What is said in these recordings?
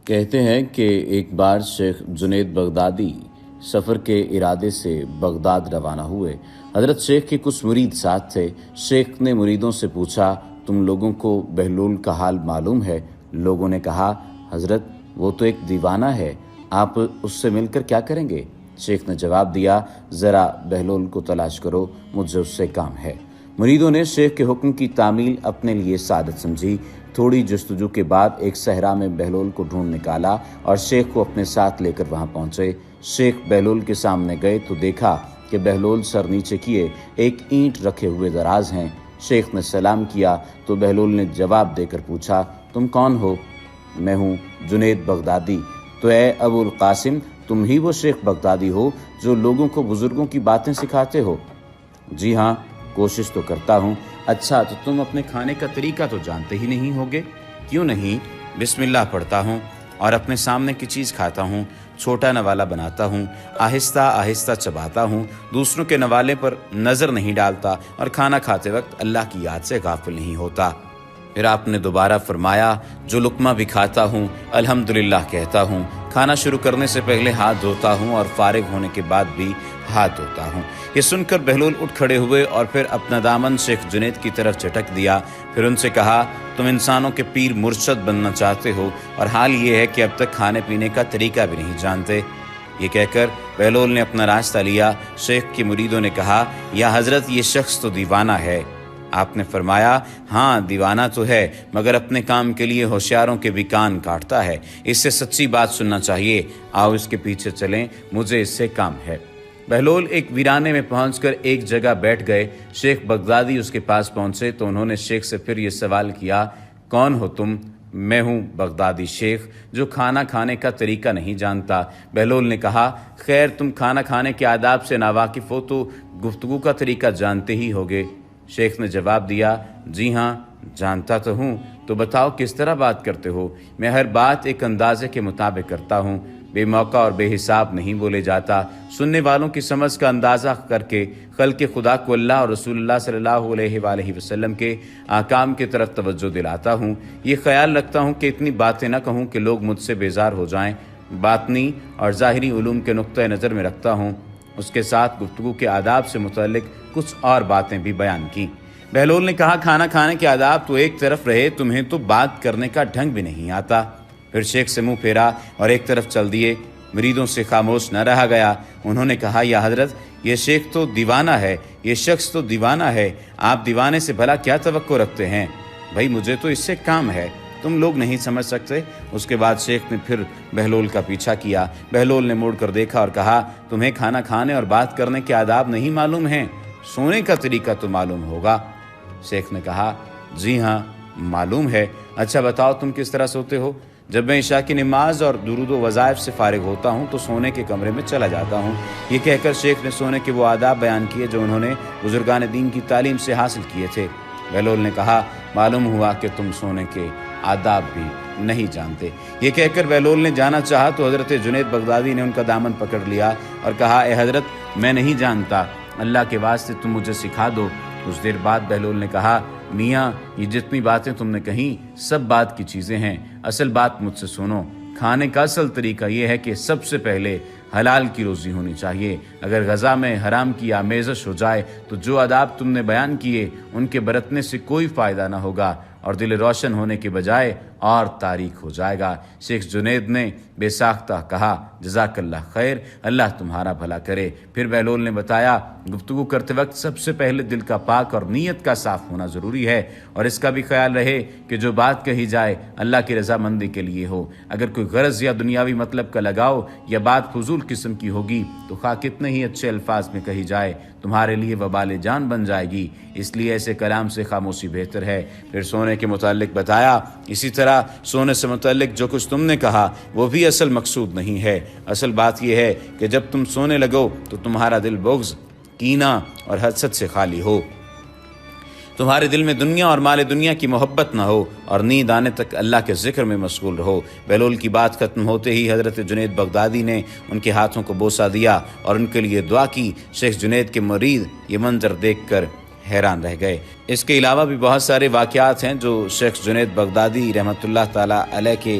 کہتے ہیں کہ ایک بار شیخ جنید بغدادی سفر کے ارادے سے بغداد روانہ ہوئے۔ حضرت شیخ کے کچھ مرید ساتھ تھے۔ شیخ نے مریدوں سے پوچھا، تم لوگوں کو بہلول کا حال معلوم ہے؟ لوگوں نے کہا، حضرت وہ تو ایک دیوانہ ہے، آپ اس سے مل کر کیا کریں گے؟ شیخ نے جواب دیا، ذرا بہلول کو تلاش کرو، مجھے اس سے کام ہے۔ مریدوں نے شیخ کے حکم کی تعمیل اپنے لیے سعادت سمجھی۔ تھوڑی جستجو کے بعد ایک صحرا میں بہلول کو ڈھونڈ نکالا اور شیخ کو اپنے ساتھ لے کر وہاں پہنچے۔ شیخ بہلول کے سامنے گئے تو دیکھا کہ بہلول سر نیچے کیے ایک اینٹ رکھے ہوئے دراز ہیں۔ شیخ نے سلام کیا تو بہلول نے جواب دے کر پوچھا، تم کون ہو؟ میں ہوں جنید بغدادی۔ تو اے ابو القاسم، تم ہی وہ شیخ بغدادی ہو جو لوگوں کو بزرگوں کی باتیں سکھاتے ہو؟ جی ہاں، کوشش تو کرتا ہوں۔ اچھا، تو تم اپنے کھانے کا طریقہ تو جانتے ہی نہیں ہوگے؟ کیوں نہیں؟ بسم اللہ پڑھتا ہوں اور اپنے سامنے کی چیز کھاتا ہوں، چھوٹا نوالا بناتا ہوں، آہستہ آہستہ چباتا ہوں، دوسروں کے نوالے پر نظر نہیں ڈالتا اور کھانا کھاتے وقت اللہ کی یاد سے غافل نہیں ہوتا۔ پھر آپ نے دوبارہ فرمایا، جو لقمہ بھی کھاتا ہوں الحمدللہ کہتا ہوں، کھانا شروع کرنے سے پہلے ہاتھ دھوتا ہوں اور فارغ ہونے کے بعد بھی ہاتھ دھوتا ہوں۔ یہ سن کر بہلول اٹھ کھڑے ہوئے اور پھر اپنا دامن شیخ جنید کی طرف جھٹک دیا۔ پھر ان سے کہا، تم انسانوں کے پیر مرشد بننا چاہتے ہو اور حال یہ ہے کہ اب تک کھانے پینے کا طریقہ بھی نہیں جانتے۔ یہ کہہ کر بہلول نے اپنا راستہ لیا۔ شیخ کے مریدوں نے کہا، یا حضرت یہ شخص تو دیوانہ ہے۔ آپ نے فرمایا، ہاں دیوانہ تو ہے، مگر اپنے کام کے لیے ہوشیاروں کے بھی کان کاٹتا ہے۔ اس سے سچی بات سننا چاہیے، آؤ اس کے پیچھے چلیں، مجھے اس سے کام ہے۔ بہلول ایک ویرانے میں پہنچ کر ایک جگہ بیٹھ گئے۔ شیخ بغدادی اس کے پاس پہنچے تو انہوں نے شیخ سے پھر یہ سوال کیا، کون ہو تم؟ میں ہوں بغدادی شیخ جو کھانا کھانے کا طریقہ نہیں جانتا۔ بہلول نے کہا، خیر تم کھانا کھانے کے آداب سے ناواقف ہو تو گفتگو کا طریقہ جانتے ہی ہوگے۔ شیخ نے جواب دیا، جی ہاں جانتا تو ہوں، تو بتاؤ کس طرح بات کرتے ہو؟ میں ہر بات ایک اندازے کے مطابق کرتا ہوں، بے موقع اور بے حساب نہیں بولے جاتا۔ سننے والوں کی سمجھ کا اندازہ کر کے خلق خدا کو اللہ اور رسول اللہ صلی اللہ علیہ وآلہ وسلم کے احکام کی طرف توجہ دلاتا ہوں۔ یہ خیال رکھتا ہوں کہ اتنی باتیں نہ کہوں کہ لوگ مجھ سے بیزار ہو جائیں۔ باطنی اور ظاہری علوم کے نقطۂ نظر میں رکھتا ہوں۔ اس کے ساتھ گفتگو کے آداب سے متعلق کچھ اور باتیں بھی بیان کی۔ بہلول نے کہا، کھانا کھانے کے آداب تو ایک طرف رہے، تمہیں تو بات کرنے کا ڈھنگ بھی نہیں آتا۔ پھر شیخ سے منہ پھیرا اور ایک طرف چل دیے۔ مریدوں سے خاموش نہ رہا گیا۔ انہوں نے کہا، یا حضرت یہ شیخ تو دیوانہ ہے، یہ شخص تو دیوانہ ہے، آپ دیوانے سے بھلا کیا توقع رکھتے ہیں؟ بھائی مجھے تو اس سے کام ہے، تم لوگ نہیں سمجھ سکتے۔ اس کے بعد شیخ نے پھر بہلول کا پیچھا کیا۔ بہلول نے مڑ کر دیکھا اور کہا، تمہیں کھانا کھانے اور بات کرنے کے آداب نہیں معلوم ہیں، سونے کا طریقہ تو معلوم ہوگا۔ شیخ نے کہا، جی ہاں معلوم ہے۔ اچھا بتاؤ تم کس طرح سوتے ہو؟ جب میں عشاء کی نماز اور درود و وظائف سے فارغ ہوتا ہوں تو سونے کے کمرے میں چلا جاتا ہوں۔ یہ کہہ کر شیخ نے سونے کے وہ آداب بیان کیے جو انہوں نے بزرگان دین کی تعلیم سے حاصل کیے تھے۔ بہلول نے کہا، معلوم ہوا کہ تم سونے کے آداب بھی نہیں جانتے۔ یہ کہہ کر بہلول نے جانا چاہا تو حضرت جنید بغدادی نے ان کا دامن پکڑ لیا اور کہا، اے حضرت میں نہیں جانتا، اللہ کے واسطے تم مجھے سکھا دو۔ کچھ دیر بعد بہلول نے کہا، میاں یہ جتنی باتیں تم نے کہیں سب بات کی چیزیں ہیں، اصل بات مجھ سے سنو۔ کھانے کا اصل طریقہ یہ ہے کہ سب سے پہلے حلال کی روزی ہونی چاہیے۔ اگر غذا میں حرام کی آمیزش ہو جائے تو جو آداب تم نے بیان کیے ان کے برتنے سے کوئی فائدہ نہ ہوگا اور دل روشن ہونے کے بجائے اور تاریک ہو جائے گا۔ شیخ جنید نے بے ساختہ کہا، جزاک اللہ خیر، اللہ تمہارا بھلا کرے۔ پھر بہلول نے بتایا، گفتگو کرتے وقت سب سے پہلے دل کا پاک اور نیت کا صاف ہونا ضروری ہے، اور اس کا بھی خیال رہے کہ جو بات کہی جائے اللہ کی رضامندی کے لیے ہو۔ اگر کوئی غرض یا دنیاوی مطلب کا لگاؤ یا بات فضول قسم کی ہوگی تو خواہ کتنے ہی اچھے الفاظ میں کہی جائے تمہارے لیے وبال جان بن جائے گی، اس لیے ایسے کلام سے خاموشی بہتر ہے۔ پھر سونے کے متعلق بتایا، اسی طرح سونے سے متعلق جو کچھ تم نے کہا وہ بھی اصل مقصود نہیں ہے۔ اصل بات یہ ہے کہ جب تم سونے لگو تو تمہارا دل بغض، کینہ اور حسد سے خالی ہو، تمہارے دل میں دنیا اور مال دنیا کی محبت نہ ہو، اور نیند آنے تک اللہ کے ذکر میں مشغول رہو۔ بہلول کی بات ختم ہوتے ہی حضرت جنید بغدادی نے ان کے ہاتھوں کو بوسہ دیا اور ان کے لیے دعا کی۔ شیخ جنید کے مرید یہ منظر دیکھ کر حیران رہ گئے۔ اس کے علاوہ بھی بہت سارے واقعات ہیں جو شیخ جنید بغدادی رحمۃ اللہ تعالیٰ علیہ کے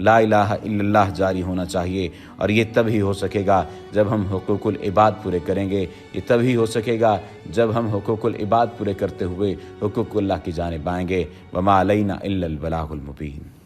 لا الہ الا اللہ جاری ہونا چاہیے، اور یہ تب ہی ہو سکے گا جب ہم حقوق العباد پورے کریں گے، یہ تب ہی ہو سکے گا جب ہم حقوق العباد پورے کرتے ہوئے حقوق اللہ کی جانب آئیں گے۔ وما علینا الا البلاغ المبین۔